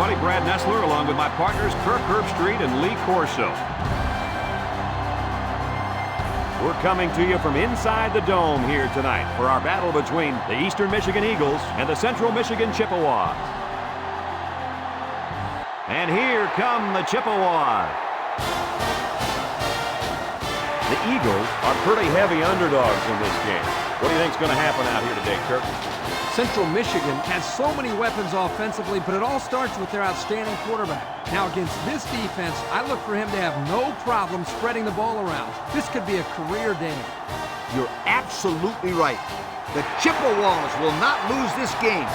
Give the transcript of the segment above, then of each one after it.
everybody. Brad Nessler along with my partners Kirk Herbstreit and Lee Corso. We're coming to you from inside the dome here tonight for our battle between the Eastern Michigan Eagles and the Central Michigan Chippewas. And here come the Chippewas. The Eagles are pretty heavy underdogs in this game. What do you think is going to happen out here today, Kirk? Central Michigan has so many weapons offensively, but it all starts with their outstanding quarterback. Now, against this defense, I look for him to have no problem spreading the ball around. This could be a career day. You're absolutely right. The Chippewas will not lose this game.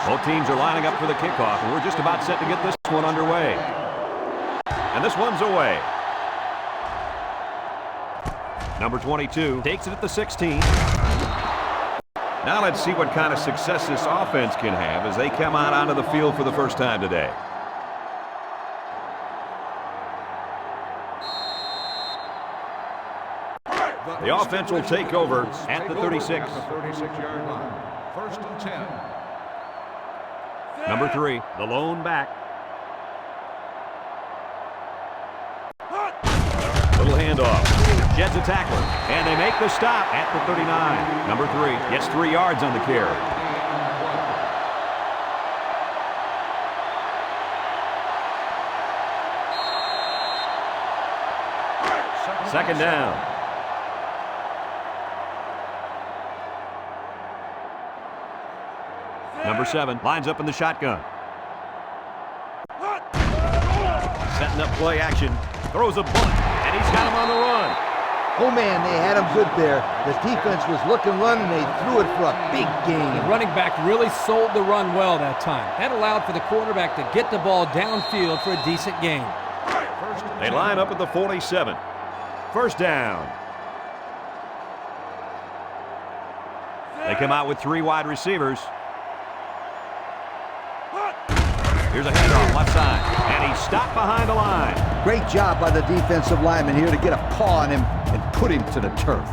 Both teams are lining up for the kickoff, and we're just about set to get this one underway. And this one's away. Number 22 takes it at the 16. Now let's see what kind of success this offense can have as they come out onto the field for the first time today. The offense will take over at the 36. First and 10. Number 3, the lone back. Little handoff. Jets a tackler. And they make the stop at the 39. Number 3 gets 3 yards on the carry. Second down. Number 7 lines up in the shotgun. Setting up play action. Throws a bullet, and he's got him on the run. Oh, man, they had him good there. The defense was looking run, and they threw it for a big gain. The running back really sold the run well that time. That allowed for the quarterback to get the ball downfield for a decent gain. They line up at the 47. First down. They come out with 3 wide receivers. Here's a handoff left side, and he's stopped behind the line. Great job by the defensive lineman here to get a paw on him and put him to the turf.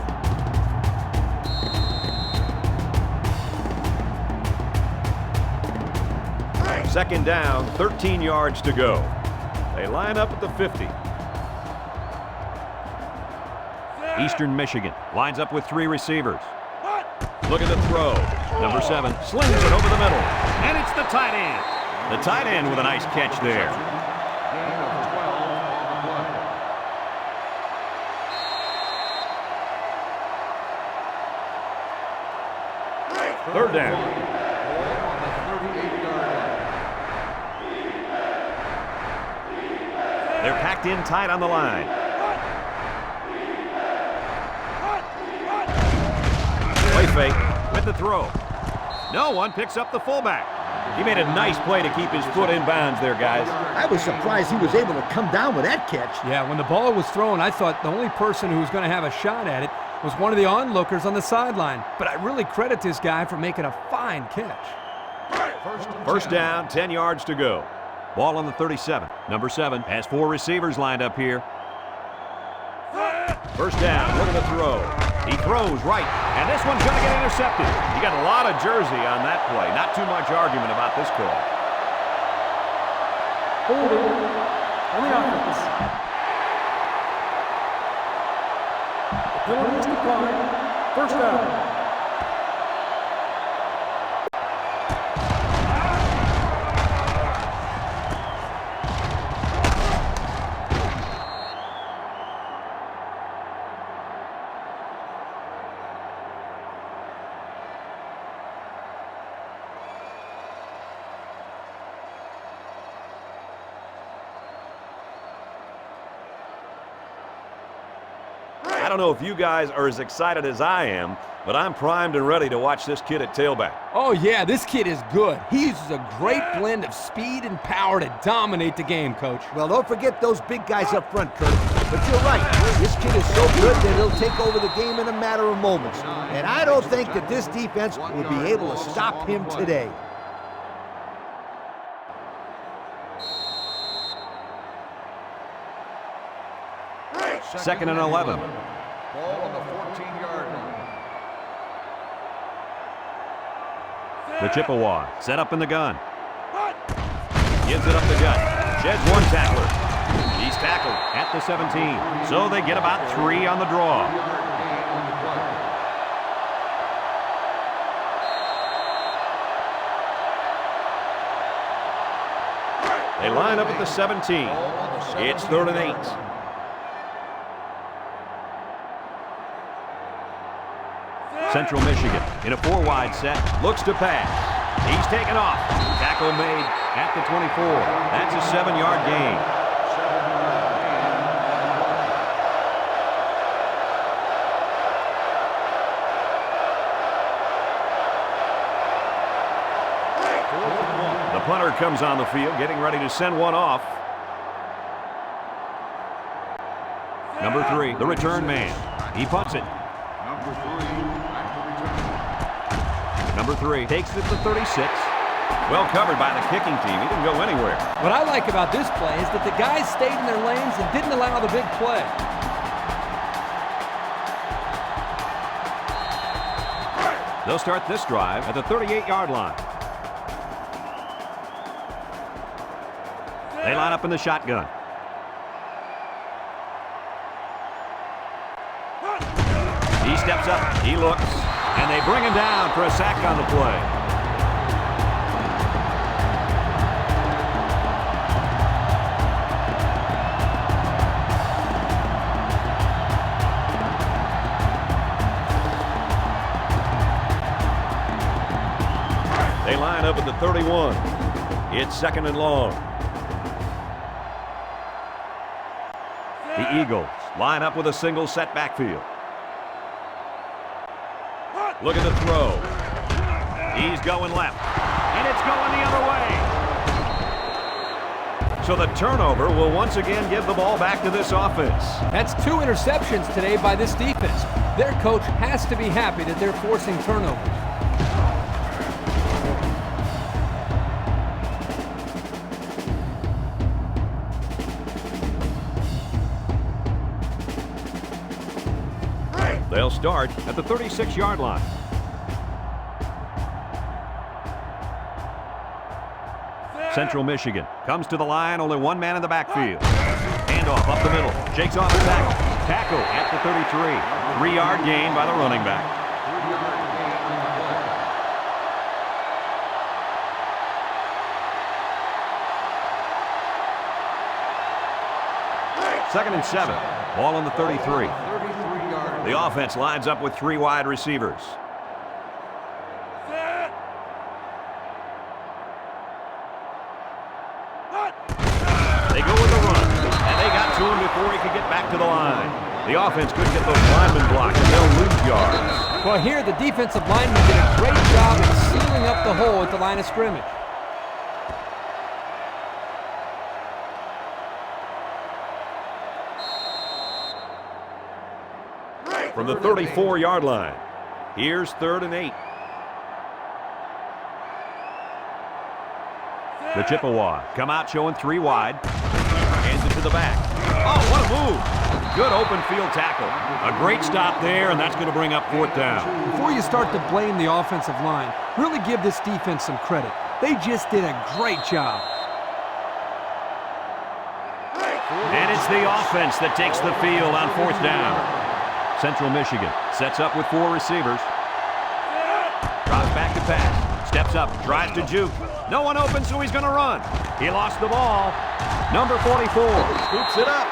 Second down, 13 yards to go. They line up at the 50. Eastern Michigan lines up with 3 receivers. Look at the throw. Number 7 slings it over the middle, and it's the tight end. The tight end with a nice catch there. Third down. They're packed in tight on the line. Play fake with the throw. No one picks up the fullback. He made a nice play to keep his foot in bounds there, guys. I was surprised he was able to come down with that catch. Yeah, when the ball was thrown, I thought the only person who was going to have a shot at it was one of the onlookers on the sideline. But I really credit this guy for making a fine catch. First down, 10 yards to go. Ball on the 37. Number 7 has 4 receivers lined up here. First down, look at the throw. He throws right, and this one's going to get intercepted. You got a lot of jersey on that play. Not too much argument about this call. Holding on the offense. The penalty is declined. First down. I don't know if you guys are as excited as I am, but I'm primed and ready to watch this kid at tailback. Oh, yeah, this kid is good. He uses a great blend of speed and power to dominate the game, Coach. Well, don't forget those big guys up front, Kurt. But you're right. This kid is so good that he'll take over the game in a matter of moments. And I don't think that this defense will be able to stop him today. Second and 11. Ball on the 14-yard line. The Chippewa set up in the gun. Gives it up the gut. Sheds one tackler. He's tackled at the 17. So they get about 3 on the draw. They line up at the 17. It's 3rd and 8. Central Michigan in a 4-wide set, looks to pass. He's taken off. Tackle made at the 24. That's a 7-yard gain. The punter comes on the field, getting ready to send one off. Number 3, the return man. He punts it. Number 3 takes it to 36. Well covered by the kicking team. He didn't go anywhere. What I like about this play is that the guys stayed in their lanes and didn't allow the big play. They'll start this drive at the 38-yard line. They line up in the shotgun. He steps up. He looks. And they bring him down for a sack on the play. They line up at the 31. It's 2nd and long. The Eagles line up with a single set backfield. Look at the throw. He's going left. And it's going the other way. So the turnover will once again give the ball back to this offense. That's 2 interceptions today by this defense. Their coach has to be happy that they're forcing turnovers. They'll start at the 36-yard line. Central Michigan comes to the line, only one man in the backfield. Handoff up the middle, shakes off a tackle. Tackle at the 33. 3-yard gain by the running back. 2nd and 7. Ball on the 33. The offense lines up with 3 wide receivers. They go with the run, and they got to him before he could get back to the line. The offense couldn't get those linemen blocked, and they'll lose yards. Well, here the defensive linemen did a great job in sealing up the hole at the line of scrimmage. From the 34-yard line, here's 3rd and 8. The Chippewa come out showing 3 wide. Hands it to the back. Oh, what a move. Good open field tackle. A great stop there, and that's going to bring up 4th down. Before you start to blame the offensive line, really give this defense some credit. They just did a great job. And it's the offense that takes the field on 4th down. Central Michigan sets up with 4 receivers. Drops back to pass. Steps up, tries to juke. No one open, so he's going to run. He lost the ball. Number 44 scoops it up.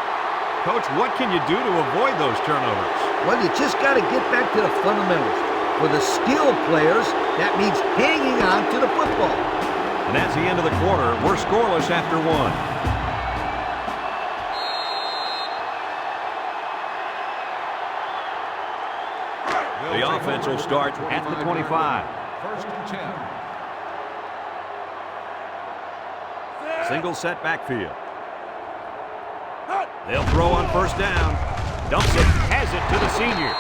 Coach, what can you do to avoid those turnovers? Well, you just got to get back to the fundamentals. For the skilled players, that means hanging on to the football. And that's the end of the quarter. We're scoreless after 1. Offense will start at the 25. First and 10. Single set backfield. They'll throw on first down. Dumps it, has it to the senior.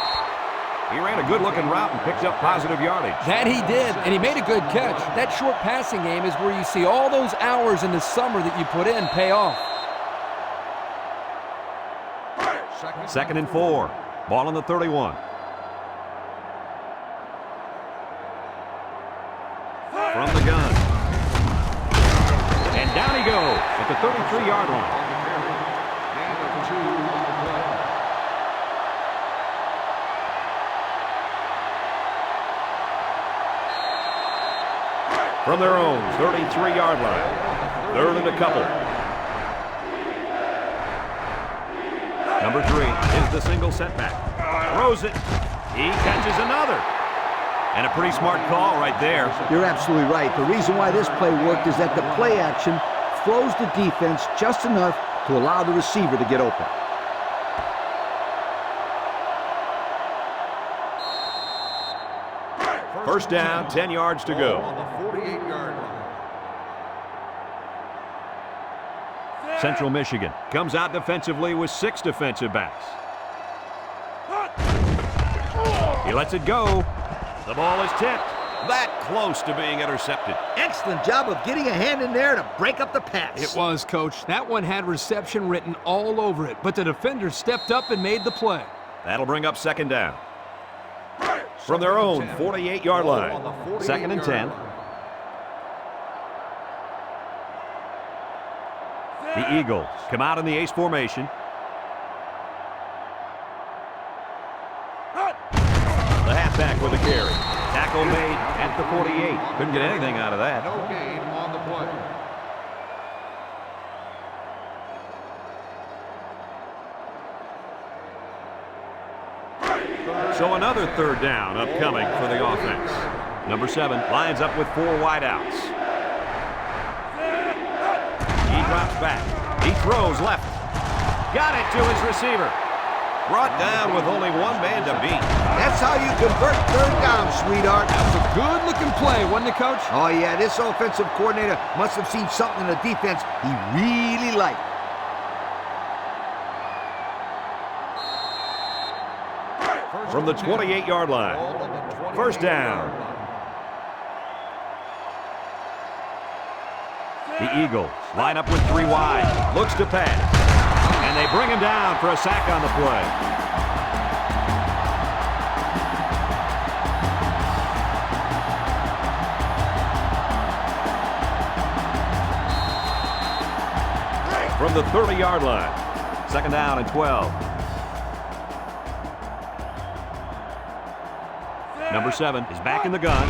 He ran a good-looking route and picked up positive yardage. That he did, and he made a good catch. That short passing game is where you see all those hours in the summer that you put in pay off. Second and 4. Ball on the 31. From the gun. And down he goes at the 33-yard line. Gain of 2 on the play. From their own 33-yard line. Third and a couple. Number 3 is the single setback. Throws it. He catches another. And a pretty smart call right there. You're absolutely right. The reason why this play worked is that the play action froze the defense just enough to allow the receiver to get open. First down, 10 yards to go. On the 48-yard line. Central Michigan comes out defensively with 6 defensive backs. He lets it go. The ball is tipped. That close to being intercepted. Excellent job of getting a hand in there to break up the pass. It was, Coach. That one had reception written all over it, but the defender stepped up and made the play. That'll bring up second down. From their own 48-yard line. Second and 10. The Eagles come out in the ace formation. The halfback with a carry. Tackle made at the 48. Couldn't get anything out of that. No gain on the play. So another third down upcoming for the offense. Number 7 lines up with 4 wideouts. He drops back. He throws left. Got it to his receiver. Brought down with only one man to beat. That's how you convert third down, sweetheart. That was a good-looking play, wasn't it, Coach? Oh, yeah, this offensive coordinator must have seen something in the defense he really liked. From the 28-yard line. First down. The Eagles line up with 3 wide. Looks to pass. And they bring him down for a sack on the play. From the 30-yard line. Second down and 12. Number 7 is back in the gun.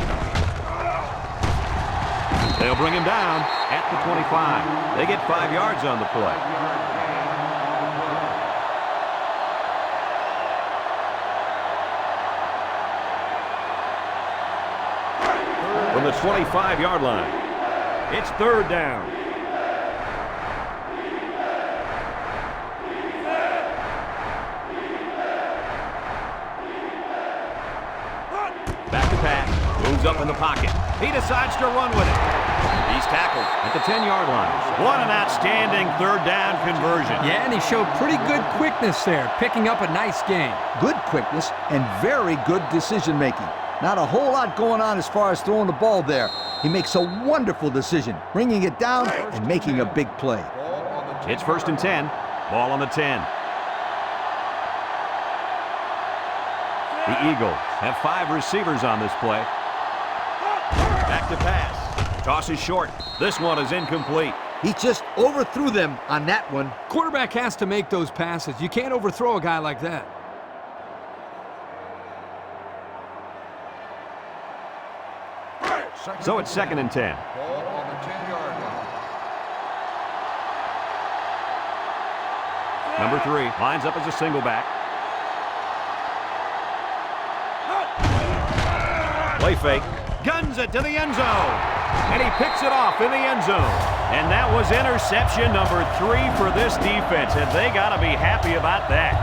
They'll bring him down at the 25. They get 5 yards on the play. From the 25-yard line, it's third down. Back to pass, moves up in the pocket. He decides to run with it. He's tackled at the 10-yard line. What an outstanding third down conversion. Yeah, and he showed pretty good quickness there, picking up a nice gain. Good quickness and very good decision-making. Not a whole lot going on as far as throwing the ball there. He makes a wonderful decision, bringing it down and making a big play. It's first and 10. Ball on the 10. The Eagles have 5 receivers on this play. Back to pass. Toss is short. This one is incomplete. He just overthrew them on that one. Quarterback has to make those passes. You can't overthrow a guy like that. So it's second and 10. Ball on the 10-yard line. Number 3 lines up as a single back. Play fake. Guns it to the end zone. And he picks it off in the end zone. And that was interception number 3 for this defense. And they got to be happy about that.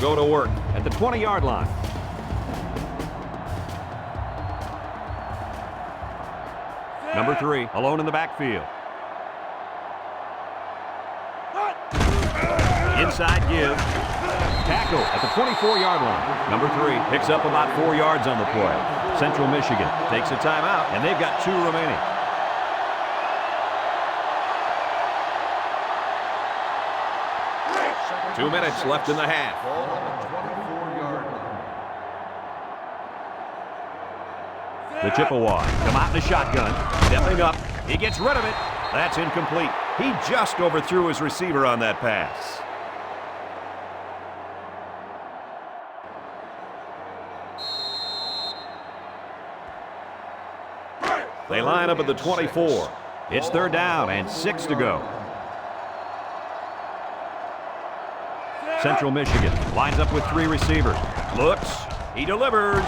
go to work at the 20-yard line. Number 3, alone in the backfield. Inside give. Tackle at the 24-yard line. Number 3 picks up about 4 yards on the play. Central Michigan takes a timeout, and they've got 2 remaining. Two minutes left in the half. Ball on the 24-yard line. The Chippewas come out in the shotgun. Stepping up. He gets rid of it. That's incomplete. He just overthrew his receiver on that pass. They line up at the 24. It's 3rd down and 6 to go. Central Michigan lines up with 3 receivers. Looks. He delivers.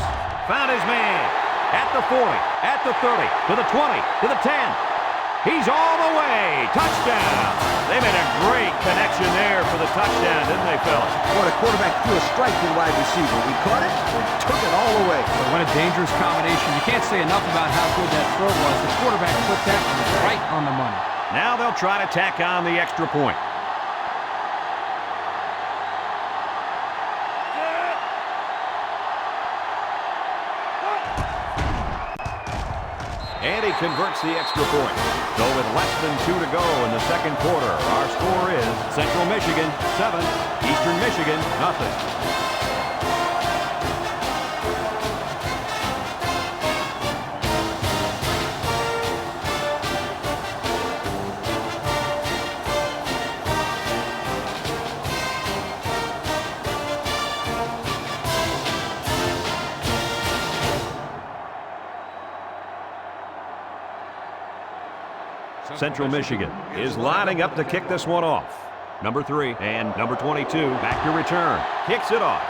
Found his man. At the 40, at the 30, to the 20, to the 10. He's all the way. Touchdown. They made a great connection there for the touchdown, didn't they, fellas? What, a quarterback threw a strike to the wide receiver. He caught it and took it all the way. But what a dangerous combination. You can't say enough about how good that throw was. The quarterback put that right on the money. Now they'll try to tack on the extra point. And he converts the extra point. So with less than 2 to go in the second quarter, our score is Central Michigan 7, Eastern Michigan nothing. Central Michigan is lining up to kick this one off. Number 3 and number 22 back to return. Kicks it off.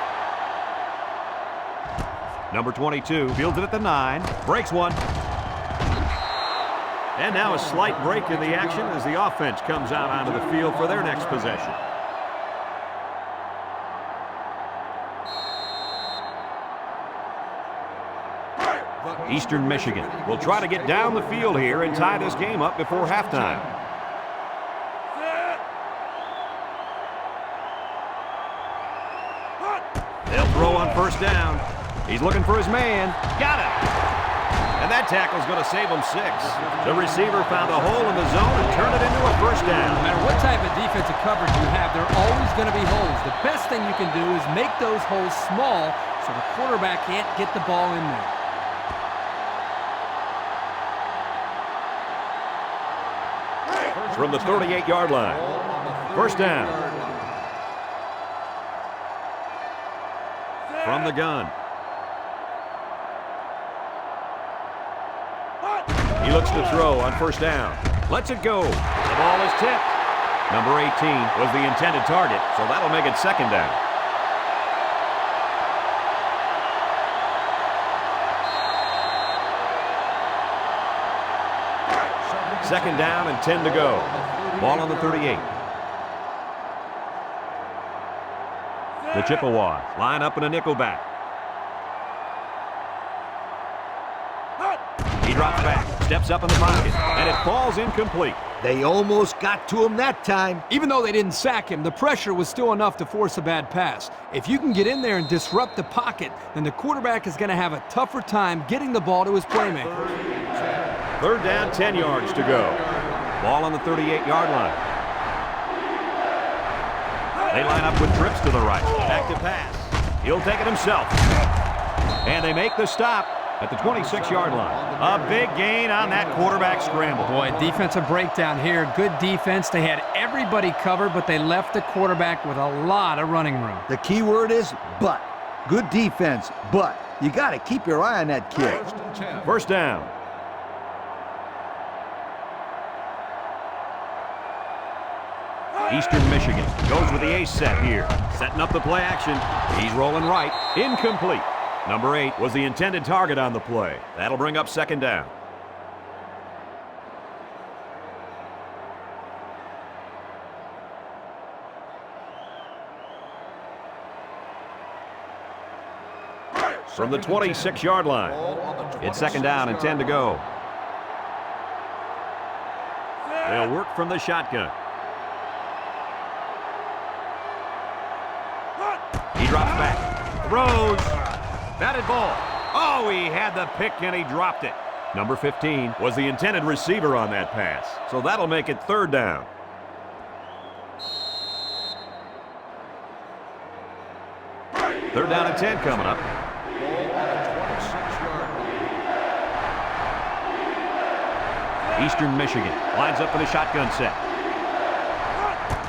Number 22 fields it at the 9. Breaks one. And now a slight break in the action as the offense comes out onto the field for their next possession. Eastern Michigan will try to get down the field here and tie this game up before halftime. They'll throw on 1st down. He's looking for his man. Got it. And that tackle's going to save him 6. The receiver found a hole in the zone and turned it into a 1st down. No matter what type of defensive coverage you have, there are always going to be holes. The best thing you can do is make those holes small so the quarterback can't get the ball in there. From the 38-yard line. 1st down. From the gun. He looks to throw on 1st down. Lets it go. The ball is tipped. Number 18 was the intended target, so that'll make it 2nd down. Second down and 10 to go. Ball on the 38. The Chippewas line up in a nickel back. He drops back, steps up in the pocket, and it falls incomplete. They almost got to him that time. Even though they didn't sack him, the pressure was still enough to force a bad pass. If you can get in there and disrupt the pocket, then the quarterback is going to have a tougher time getting the ball to his playmaker. 3rd down, 10 yards to go. Ball on the 38-yard line. They line up with trips to the right. Back to pass. He'll take it himself. And they make the stop at the 26-yard line. A big gain on that quarterback scramble. Boy, defensive breakdown here. Good defense. They had everybody covered, but they left the quarterback with a lot of running room. The key word is but. Good defense, but you got to keep your eye on that kid. 1st down. Eastern Michigan goes with the ace set here. Setting up the play action. He's rolling right. Incomplete. Number 8 was the intended target on the play. That'll bring up 2nd down. from the 26-yard line. It's second down and 10 to go. They'll work from the shotgun. He drops back. Throws. Batted ball. Oh, he had the pick and he dropped it. Number 15 was the intended receiver on that pass. So that'll make it third down. Third down and 10 coming up. Eastern Michigan lines up in a shotgun set.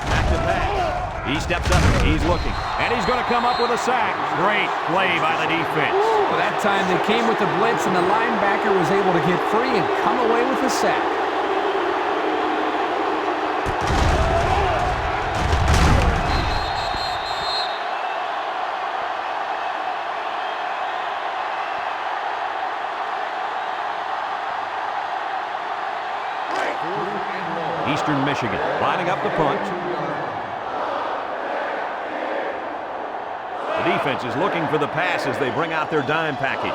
Back to pass. He steps up. He's looking. And he's going to come up with a sack. Great play by the defense. Well, that time they came with the blitz, and the linebacker was able to get free and come away with a sack. Eastern Michigan lining up the punt. The defense is looking for the pass as they bring out their dime package.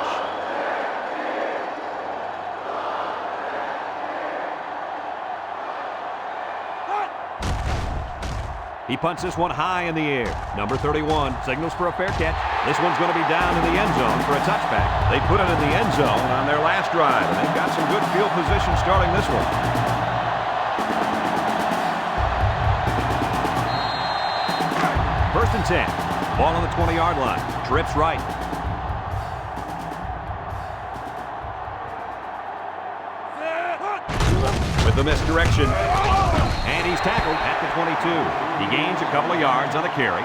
He punts this one high in the air. Number 31 signals for a fair catch. This one's going to be down in the end zone for a touchback. They put it in the end zone on their last drive, and they've got some good field position starting this one. First and 10. Ball on the 20-yard line. Trips right. With the misdirection. And he's tackled at the 22. He gains a couple of yards on the carry.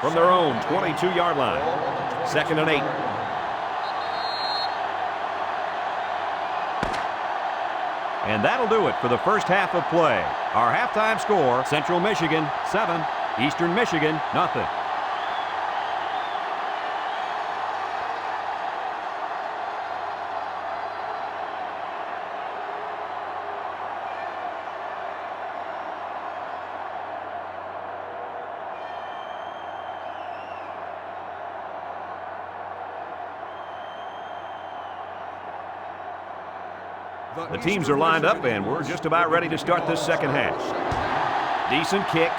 From their own 22-yard line. Second and 8. And that'll do it for the first half of play. Our halftime score, Central Michigan 7, Eastern Michigan nothing. The teams are lined up, and we're just about ready to start this second half. Decent kick.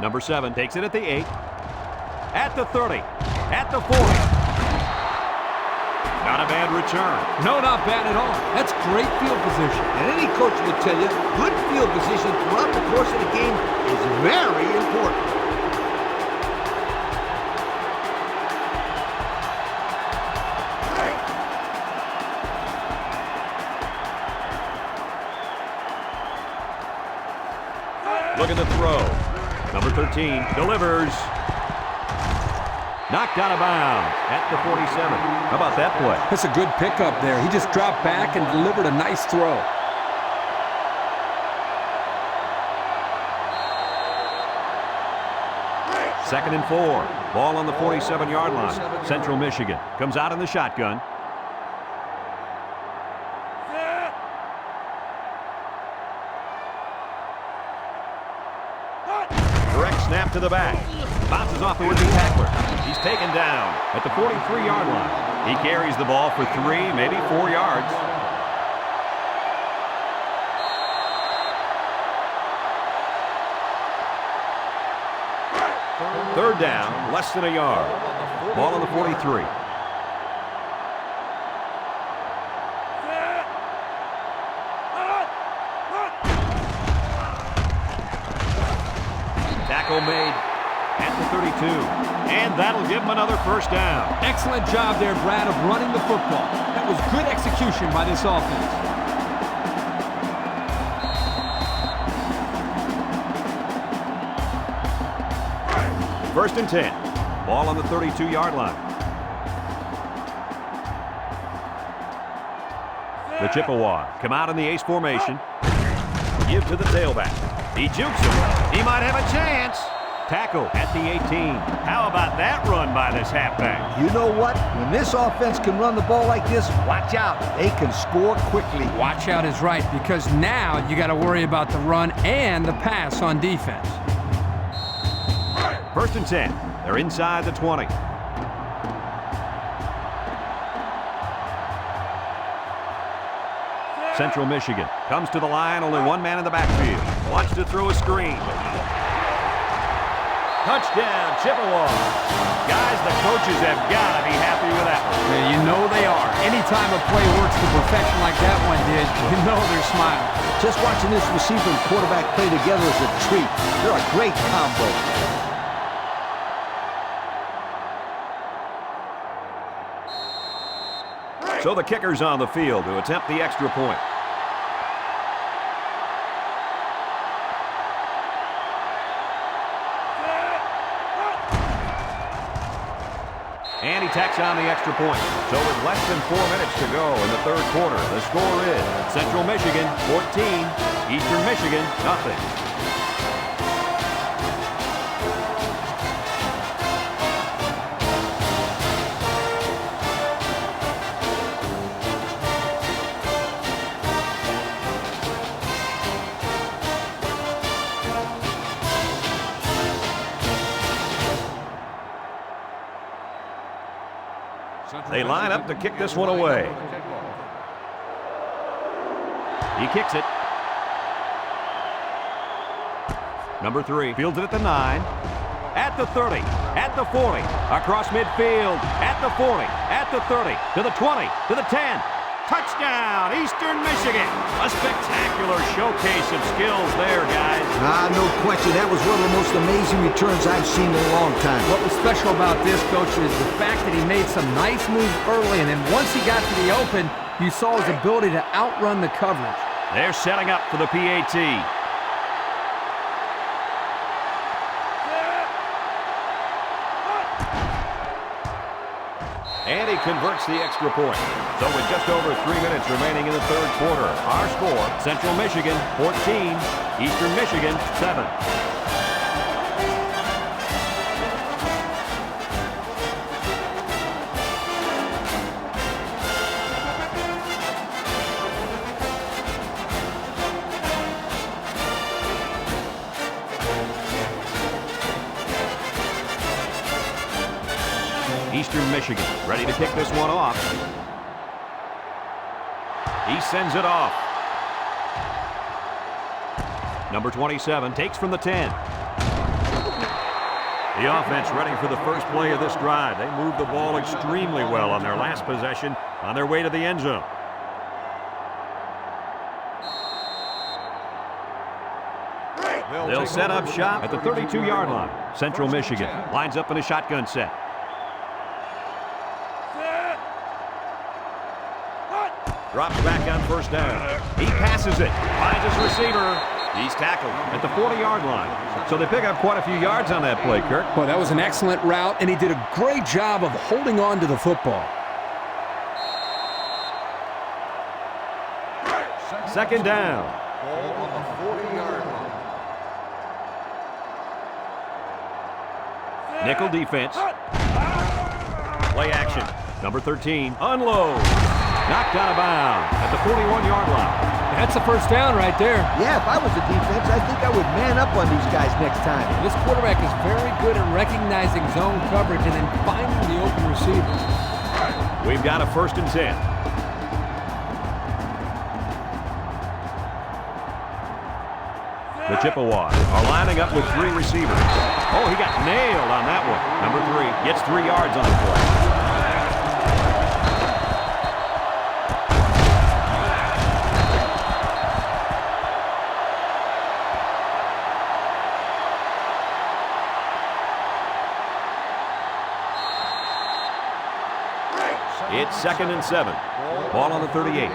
Number 7 takes it at the 8. At the 30. At the 40. Not a bad return. No, not bad at all. That's great field position. And any coach will tell you, good field position throughout the course of the game is very important. Look at the throw. Number 13 delivers. Knocked out of bounds at the 47. How about that play? That's a good pickup there. He just dropped back and delivered a nice throw. Second and 4. Ball on the 47-yard line. Central Michigan comes out in the shotgun. Direct snap to the back. Bounces off the would-be tackler. He's taken down at the 43-yard line. He carries the ball for 3, maybe 4 yards. Third down, less than a yard. Ball on the 43. Tackle made at the 32. And that'll give him another first down. Excellent job there, Brad, of running the football. That was good execution by this offense. First and 10. Ball on the 32-yard line. The Chippewa come out in the ace formation. Give to the tailback. He jukes him. He might have a chance. Tackle at the 18. How about that run by this halfback? You know what? When this offense can run the ball like this, watch out. They can score quickly. Watch out is right, because now you got to worry about the run and the pass on defense. 1st and 10. They're inside the 20. Central Michigan comes to the line, only one man in the backfield. Wants to throw a screen. Touchdown, Chippewa. Guys, the coaches have got to be happy with that one. Yeah, you know they are. Anytime a play works to perfection like that one did, you know they're smiling. Just watching this receiver and quarterback play together is a treat. They're a great combo. So the kicker's on the field to attempt the extra point. And he tacks on the extra point. So with less than 4 minutes to go in the 3rd quarter, the score is Central Michigan 14, Eastern Michigan nothing. They line up to kick this one away. He kicks it. Number 3 fields it at the 9, at the 30, at the 40, across midfield, at the 40, at the 30, to the 20, to the 10. Touchdown, Eastern Michigan. A spectacular showcase of skills there, guys. No question. That was one of the most amazing returns I've seen in a long time. What was special about this, Coach, is the fact that he made some nice moves early, and then once he got to the open, you saw his ability to outrun the coverage. They're setting up for the PAT. And he converts the extra point. So with just over 3 minutes remaining in the 3rd quarter, our score, Central Michigan 14, Eastern Michigan 7. Eastern Michigan ready to kick this one off. He sends it off. Number 27 takes from the 10. The offense ready for the first play of this drive. They moved the ball extremely well on their last possession on their way to the end zone. They'll set up shop at the 32-yard line. Central Michigan lines up in a shotgun set. Drops back on 1st down. He passes it. Finds his receiver. He's tackled at the 40-yard line. So they pick up quite a few yards on that play, Kirk. Well, that was an excellent route, and he did a great job of holding on to the football. 2nd down. Ball on the 40-yard line. Nickel defense. Play action. Number 13 unloads. Knocked out of bounds at the 41-yard line. That's a 1st down right there. Yeah, if I was the defense, I think I would man up on these guys next time. This quarterback is very good at recognizing zone coverage and then finding the open receiver. We've got a 1st and 10. The Chippewas are lining up with 3 receivers. Oh, he got nailed on that one. Number 3 gets 3 yards on the play. It's 2nd and 7. Ball on the 38.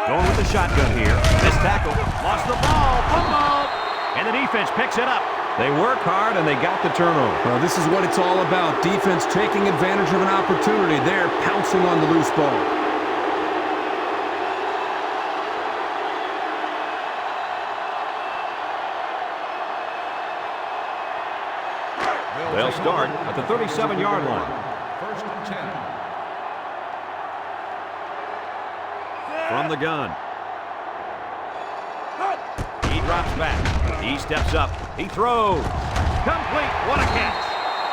Going with the shotgun here. This tackle. Lost the ball. Football. And the defense picks it up. They work hard and they got the turnover. Well, this is what it's all about. Defense taking advantage of an opportunity. They're pouncing on the loose ball. start at the 37-yard line. First and 10. From the gun. He drops back. He steps up. He throws. Complete. What a catch.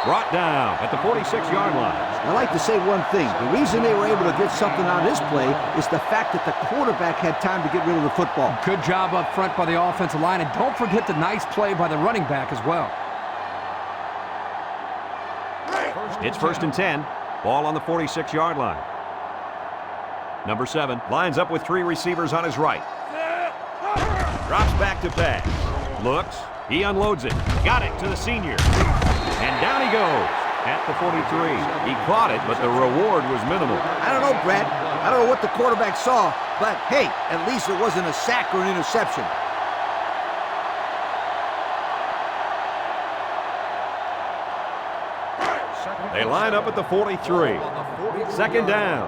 Brought down at the 46-yard line. I like to say one thing. The reason they were able to get something out of this play is the fact that the quarterback had time to get rid of the football. Good job up front by the offensive line, and don't forget the nice play by the running back as well. It's first and 10. Ball on the 46-yard line. Number 7 lines up with 3 receivers on his right. Drops back to pass. Looks. He unloads it. Got it to the senior. And down he goes at the 43. He caught it, but the reward was minimal. I don't know, Brad. I don't know what the quarterback saw, but hey, at least it wasn't a sack or an interception. They line up at the 43. Second down.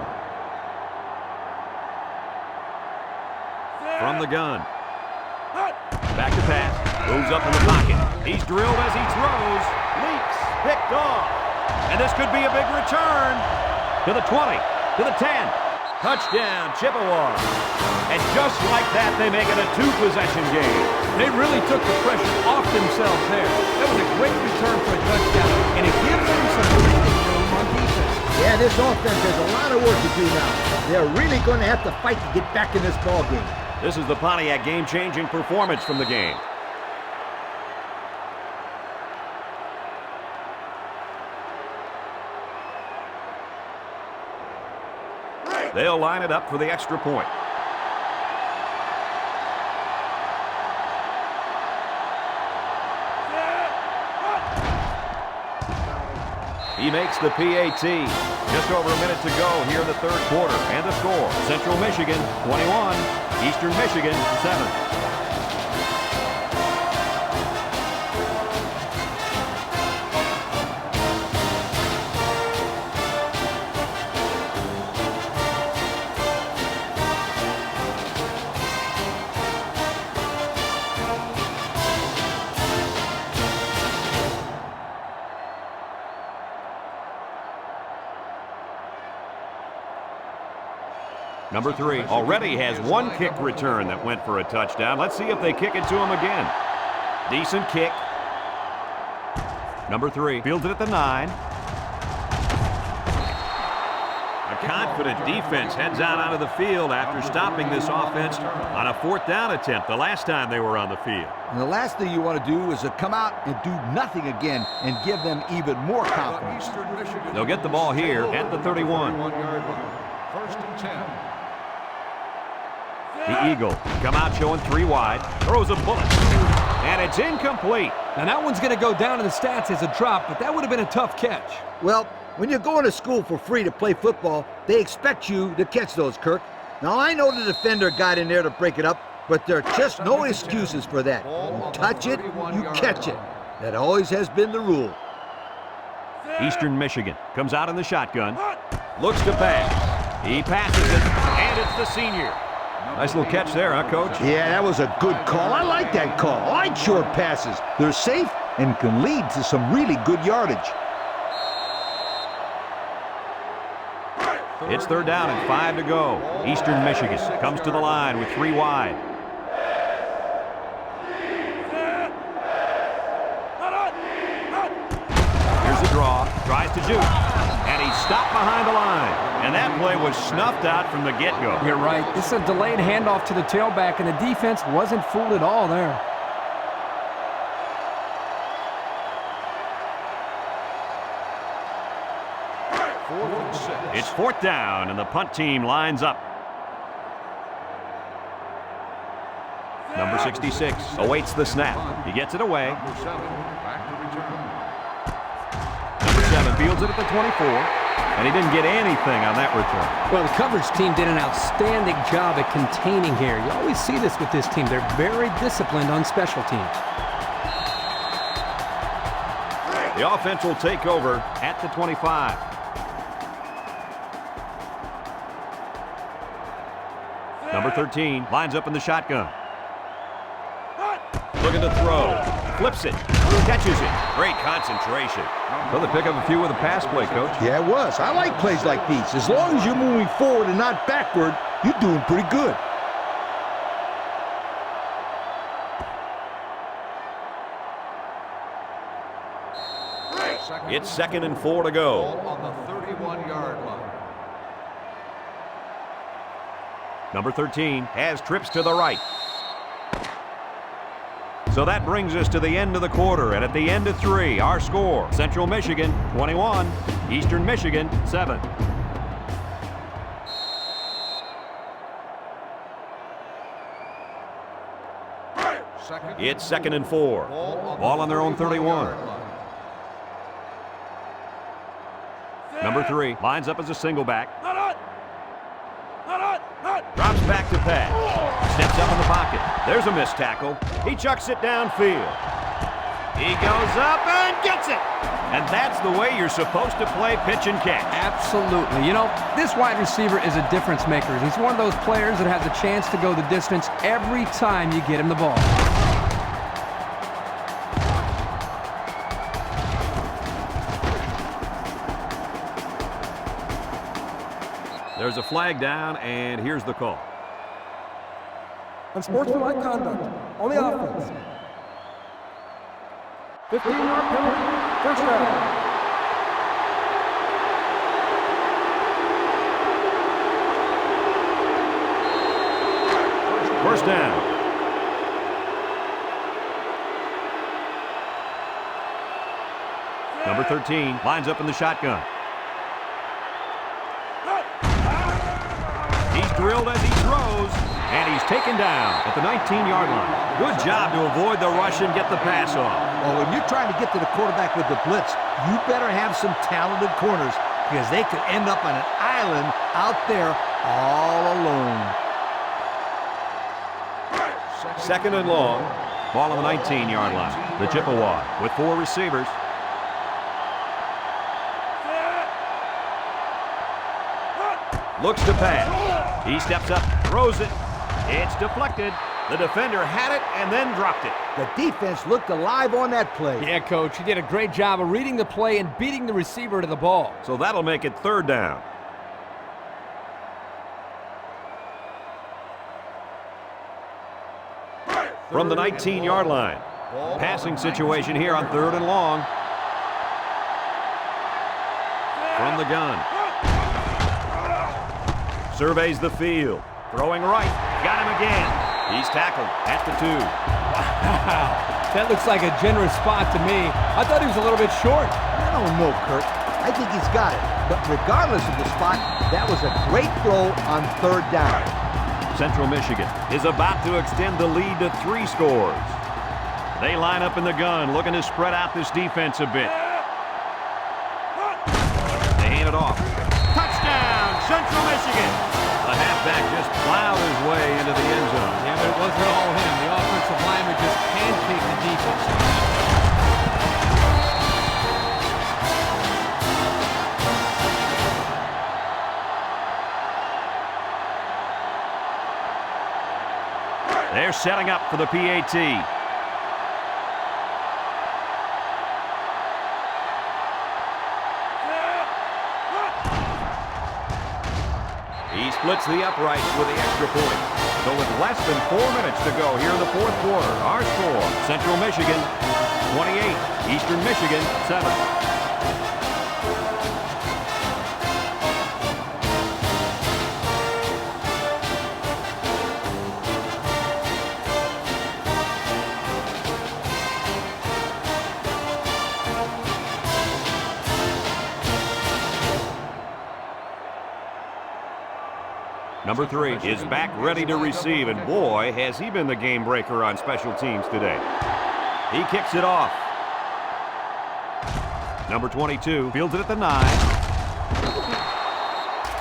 From the gun. Back to pass. Moves up in the pocket. He's drilled as he throws. Leaps. Picked off. And this could be a big return. To the 20. To the 10. Touchdown, Chippewa. And just like that, they make it a 2-possession game. They really took the pressure off themselves there. That was a great return for a touchdown, and it gives them some breathing room on defense. Yeah, this offense has a lot of work to do now. They're really going to have to fight to get back in this ball game. This is the Pontiac game-changing performance from the game. They'll line it up for the extra point. He makes the PAT. Just over a minute to go here in the third quarter. And the score, Central Michigan 21, Eastern Michigan 7. Number 3 already has 1 kick return that went for a touchdown. Let's see if they kick it to him again. Decent kick. Number 3 fields it at the 9. A confident defense heads out onto the field after stopping this offense on a 4th down attempt the last time they were on the field. And the last thing you want to do is to come out and do nothing again and give them even more confidence. They'll get the ball here at the 31. First and 10. The Eagle come out showing 3 wide, throws a bullet, and it's incomplete. Now that one's going to go down in the stats as a drop, but that would have been a tough catch. Well, when you're going to school for free to play football, they expect you to catch those, Kirk. Now, I know the defender got in there to break it up, but there are just no excuses for that. You touch it, you catch it. That always has been the rule. Eastern Michigan comes out in the shotgun, looks to pass. He passes it, and it's the senior. Nice little catch there, huh, Coach? Yeah, that was a good call. I like that call. I like short passes. They're safe and can lead to some really good yardage. It's 3rd down and 5 to go. Eastern Michigan comes to the line with 3 wide. Here's the draw. Tries to juke. And he's stopped behind the line. And that play was snuffed out from the get-go. You're right. This is a delayed handoff to the tailback, and the defense wasn't fooled at all there. It's 4th down, and the punt team lines up. Number 66 awaits the snap. He gets it away. Number 7, back to return. Number 7 fields it at the 24, and he didn't get anything on that return. Well, the coverage team did an outstanding job at containing here. You always see this with this team. They're very disciplined on special teams. The offense will take over at the 25. Number 13 lines up in the shotgun. Looking to throw. Flips it. Catches it. Great concentration. Well, they pick up a few with a pass play, Coach. Yeah, it was. I like plays like these. As long as you're moving forward and not backward, you're doing pretty good. It's 2nd and 4 to go. On the 31-yard line. Number 13 has trips to the right. So that brings us to the end of the quarter, and at the end of 3, our score, Central Michigan 21, Eastern Michigan 7. It's 2nd and 4. Ball on their own 31. Number 3 lines up as a single back. Drops back to pass. Steps up in the pocket. There's a missed tackle. He chucks it downfield. He goes up and gets it. And that's the way you're supposed to play pitch and catch. Absolutely. You know, this wide receiver is a difference maker. He's one of those players that has a chance to go the distance every time you get him the ball. There's a flag down, and here's the call. Unsportsmanlike conduct on the offense. 15-yard penalty. First down. First down. Number 13 lines up in the shotgun. He's drilled as he throws, and he's taken down at the 19-yard line. Good job to avoid the rush and get the pass off. Well, when you're trying to get to the quarterback with the blitz, you better have some talented corners because they could end up on an island out there all alone. 2nd and long. Ball on the 19-yard line. The Chippewa with 4 receivers. Looks to pass. He steps up, throws it. It's deflected. The defender had it and then dropped it. The defense looked alive on that play. Yeah, Coach, he did a great job of reading the play and beating the receiver to the ball. So that'll make it 3rd down. From the 19-yard line. Passing situation here on 3rd and long. From the gun. Surveys the field. Throwing right. Got him again. He's tackled at the 2. Wow, that looks like a generous spot to me. I thought he was a little bit short. I don't know, Kurt. I think he's got it. But regardless of the spot, that was a great throw on 3rd down. Central Michigan is about to extend the lead to 3 scores. They line up in the gun, looking to spread out this defense a bit. They hand it off. Touchdown, Central Michigan! The halfback just plowed his way into the end zone. Yeah, but it wasn't all him. The offensive lineman just pancaked the defense. They're setting up for the PAT. He splits the uprights with the extra point. So with less than 4 minutes to go here in the 4th quarter, our score, Central Michigan 28, Eastern Michigan 7. Number 3 is back ready to receive, and boy, has he been the game breaker on special teams today. He kicks it off. Number 22 fields it at the 9.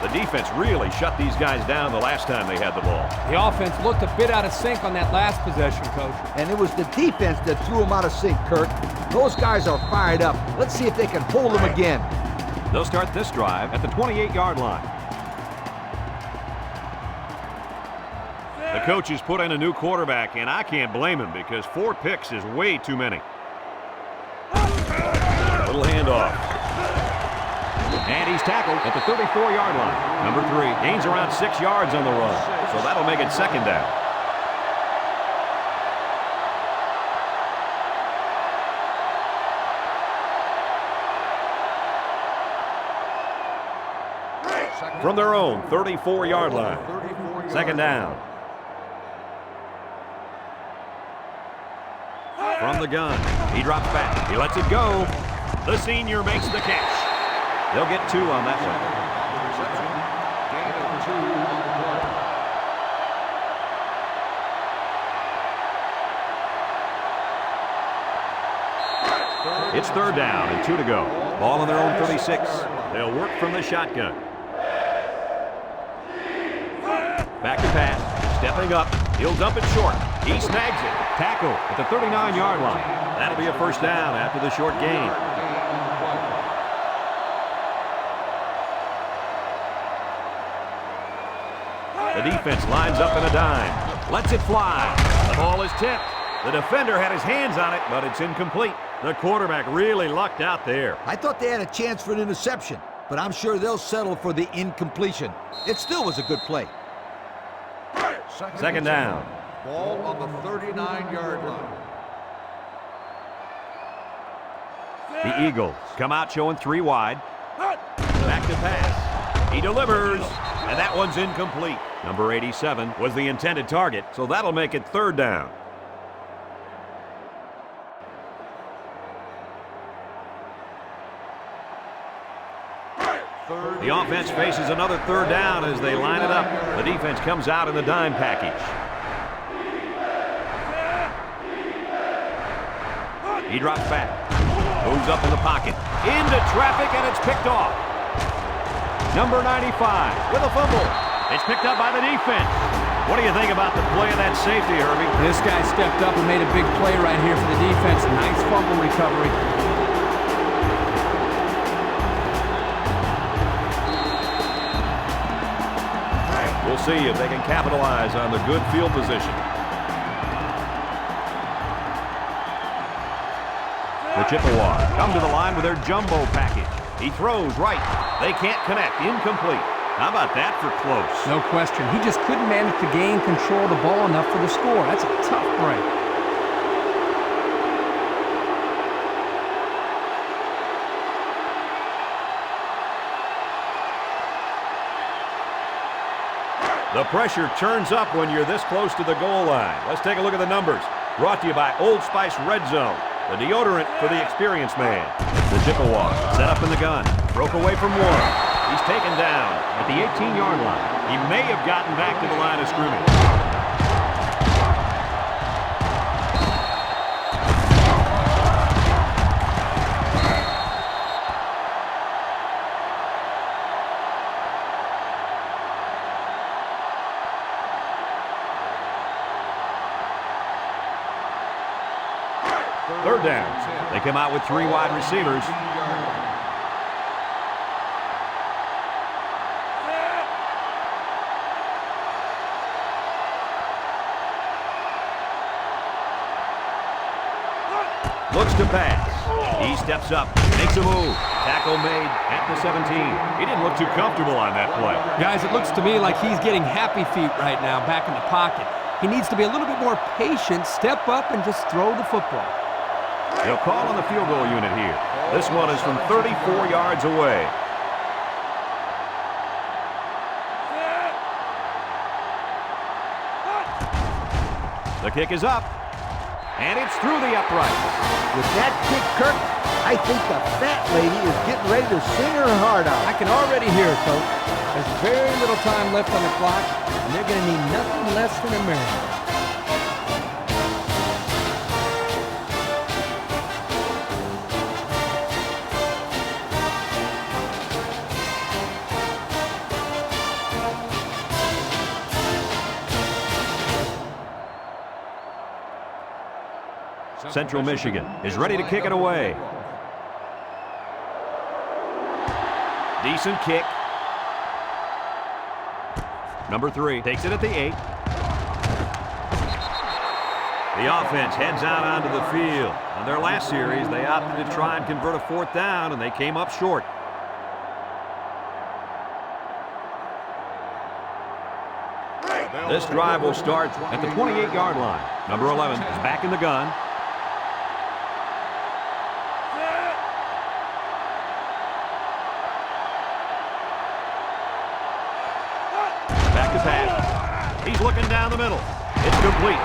The defense really shut these guys down the last time they had the ball. The offense looked a bit out of sync on that last possession, Coach. And it was the defense that threw them out of sync, Kurt. Those guys are fired up. Let's see if they can hold them again. They'll start this drive at the 28-yard line. The coach has put in a new quarterback, and I can't blame him because 4 picks is way too many. Little handoff. And he's tackled at the 34-yard line. Number 3 gains around 6 yards on the run, so that'll make it second down. From their own 34-yard line. Second down. From the gun. He drops back. He lets it go. The senior makes the catch. They'll get 2 on that one. It's third down and 2 to go. Ball on their own 36. They'll work from the shotgun. Back to pass. Stepping up. He'll dump it short. He snags it. Tackle at the 39-yard line. That'll be a first down after the short gain. The defense lines up in a dime. Lets it fly. The ball is tipped. The defender had his hands on it, but it's incomplete. The quarterback really lucked out there. I thought they had a chance for an interception, but I'm sure they'll settle for the incompletion. It still was a good play. Second down. Ball on the 39-yard line. The Eagles come out showing 3 wide. Back to pass. He delivers, and that one's incomplete. Number 87 was the intended target, so that'll make it third down. The offense faces another third down as they line it up. The defense comes out in the dime package. He drops back. Moves up in the pocket. Into traffic, and it's picked off. Number 95 with a fumble. It's picked up by the defense. What do you think about the play of that safety, Herbie? This guy stepped up and made a big play right here for the defense. Nice fumble recovery. We'll see if they can capitalize on the good field position. The Chippewas come to the line with their jumbo package. He throws right. They can't connect. Incomplete. How about that for close? No question. He just couldn't manage to gain control of the ball enough for the score. That's a tough break. The pressure turns up when you're this close to the goal line. Let's take a look at the numbers. Brought to you by Old Spice Red Zone, the deodorant for the experienced man. The Chippewa set up in the gun. Broke away from one. He's taken down at the 18-yard line. He may have gotten back to the line of scrimmage. Third down. They come out with 3 wide receivers. Looks to pass. He steps up, makes a move. Tackle made at the 17. He didn't look too comfortable on that play. Guys, it looks to me like he's getting happy feet right now back in the pocket. He needs to be a little bit more patient, step up, and just throw the football. They'll call on the field goal unit here. This one is from 34 yards away. The kick is up, and it's through the upright. With that kick, Kirk, I think the fat lady is getting ready to sing her heart out. I can already hear it, Coach. There's very little time left on the clock, and they're going to need nothing less than a miracle. Central Michigan is ready to kick it away. Decent kick. Number 3 takes it at the 8. The offense heads out onto the field. On their last series, they opted to try and convert a 4th down, and they came up short. This drive will start at the 28-yard line. Number 11 is back in the gun. Back to pass. He's looking down the middle. It's complete.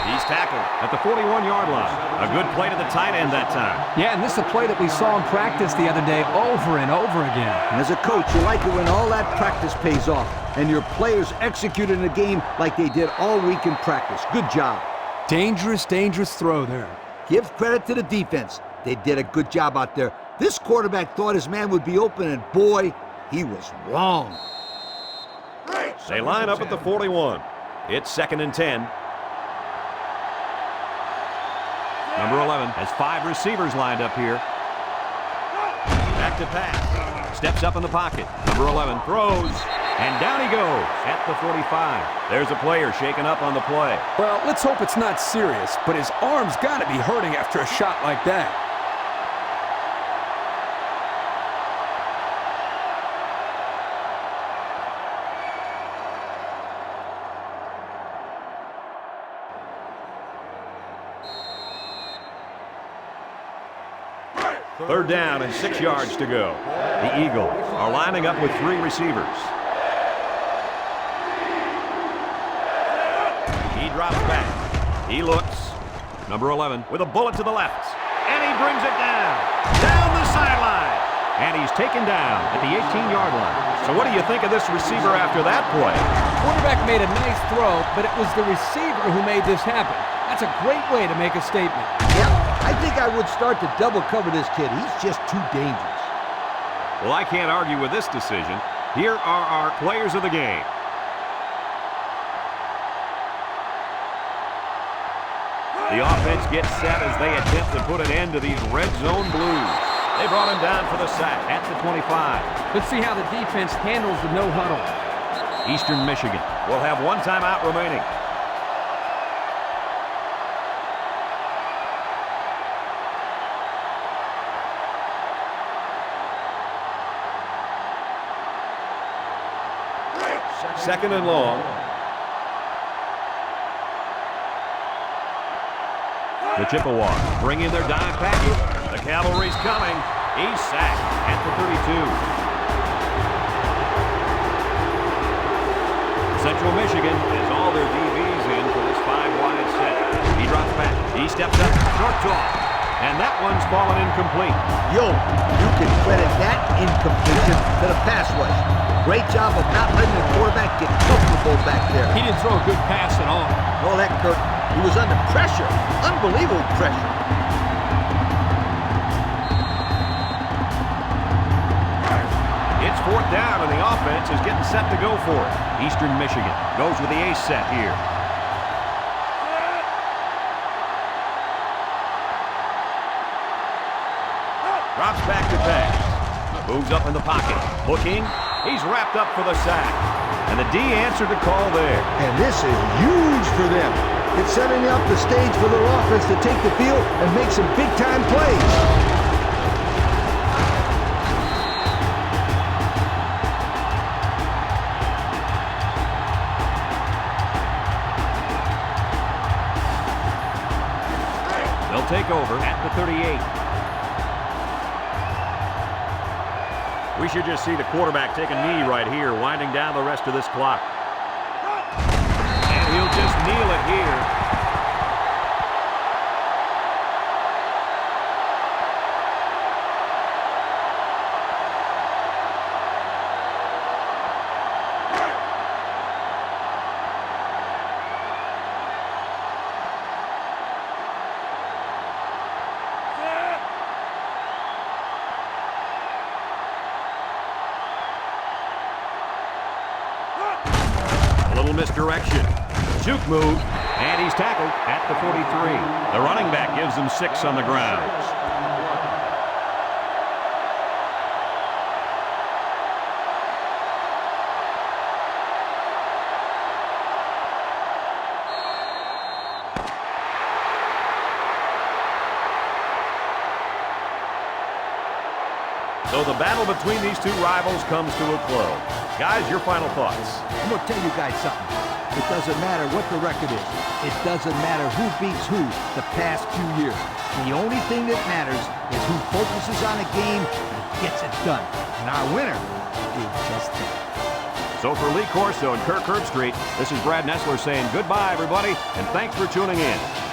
He's tackled at the 41-yard line. A good play to the tight end that time. Yeah, and this is a play that we saw in practice the other day over and over again. And as a coach, you like it when all that practice pays off and your players execute in the game like they did all week in practice. Good job. Dangerous, dangerous throw there. Give credit to the defense. They did a good job out there. This quarterback thought his man would be open, and boy, he was wrong. They line up at the 41. It's 2nd and 10. Number 11 has 5 receivers lined up here. Back to pass. Steps up in the pocket. Number 11 throws. And down he goes at the 45. There's a player shaken up on the play. Well, let's hope it's not serious, but his arm's got to be hurting after a shot like that. Third down and 6 yards to go. The Eagles are lining up with 3 receivers. He drops back. He looks. Number 11 with a bullet to the left. And he brings it down the sideline. And he's taken down at the 18-yard line. So what do you think of this receiver after that play? Quarterback made a nice throw, but it was the receiver who made this happen. That's a great way to make a statement. Yeah, I think I would start to double cover this kid. He's just too dangerous. Well, I can't argue with this decision. Here are our players of the game. The offense gets set as they attempt to put an end to these red zone blues. They brought him down for the sack at the 25. Let's see how the defense handles the no huddle. Eastern Michigan will have 1 timeout remaining. Second and long. The Chippewas bring in their dime package. The cavalry's coming. He's sacked at the 32. Central Michigan has all their DBs in for this 5-wide set. He drops back. He steps up. Short toss. And that one's fallen incomplete. Yo, you can credit that incompletion to the pass rush. Great job of not letting the quarterback get comfortable back there. He didn't throw a good pass at all. All that, Kurt. He was under pressure. Unbelievable pressure. It's 4th down, and the offense is getting set to go for it. Eastern Michigan goes with the ace set here. Drops back to pass. Moves up in the pocket. Looking. He's wrapped up for the sack. And the D answered the call there. And this is huge for them. It's setting up the stage for their offense to take the field and make some big-time plays. They'll take over at the 38. We should just see the quarterback take a knee right here, winding down the rest of this clock. And he'll just kneel it here. Misdirection. Juke move, and he's tackled at the 43. The running back gives him 6 on the ground. So the battle between these two rivals comes to a close. Guys, your final thoughts. I'm going to tell you guys something. It doesn't matter what the record is. It doesn't matter who beats who the past few years. The only thing that matters is who focuses on a game and gets it done. And our winner is just that. So for Lee Corso and Kirk Herbstreit, this is Brad Nessler saying goodbye, everybody, and thanks for tuning in.